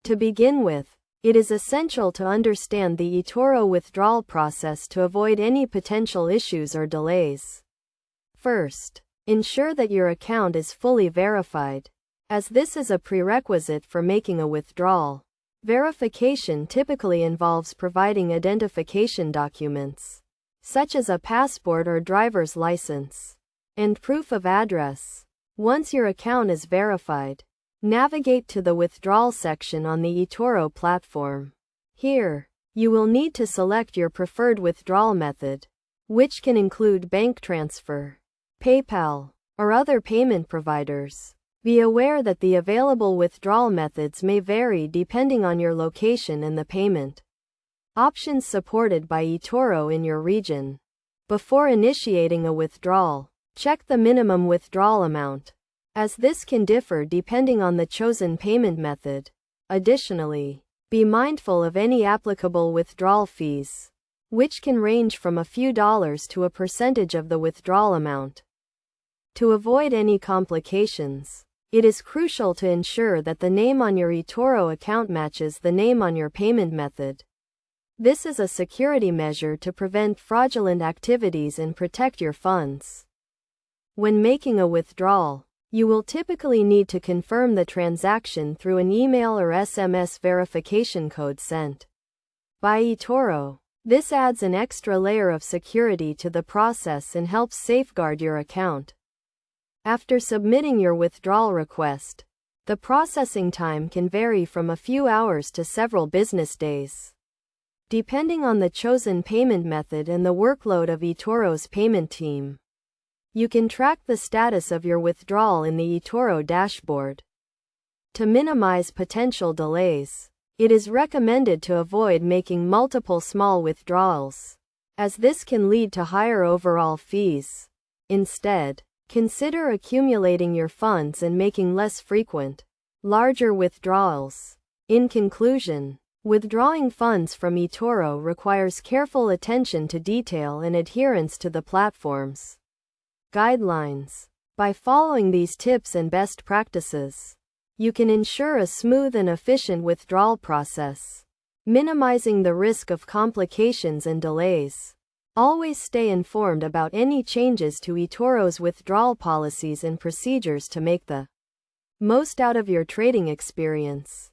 To begin with, it is essential to understand the Etoro withdrawal process to avoid any potential issues or delays. First, ensure that your account is fully verified, as this is a prerequisite for making a withdrawal. Verification typically involves providing identification documents, such as a passport or driver's license, and proof of address. Once your account is verified, navigate to the withdrawal section on the Etoro platform. Here, you will need to select your preferred withdrawal method, which can include bank transfer, PayPal, or other payment providers. Be aware that the available withdrawal methods may vary depending on your location and the payment options supported by Etoro in your region. Before initiating a withdrawal, check the minimum withdrawal amount, as this can differ depending on the chosen payment method. Additionally, be mindful of any applicable withdrawal fees, which can range from a few dollars to a percentage of the withdrawal amount. To avoid any complications, it is crucial to ensure that the name on your Etoro account matches the name on your payment method. This is a security measure to prevent fraudulent activities and protect your funds. When making a withdrawal, you will typically need to confirm the transaction through an email or SMS verification code sent by Etoro. This adds an extra layer of security to the process and helps safeguard your account. After submitting your withdrawal request, the processing time can vary from a few hours to several business days, depending on the chosen payment method and the workload of Etoro's payment team. You can track the status of your withdrawal in the Etoro dashboard. To minimize potential delays, it is recommended to avoid making multiple small withdrawals, as this can lead to higher overall fees. Instead, consider accumulating your funds and making less frequent, larger withdrawals. In conclusion, withdrawing funds from Etoro requires careful attention to detail and adherence to the platform's guidelines. By following these tips and best practices, you can ensure a smooth and efficient withdrawal process, minimizing the risk of complications and delays. Always stay informed about any changes to Etoro's withdrawal policies and procedures to make the most out of your trading experience.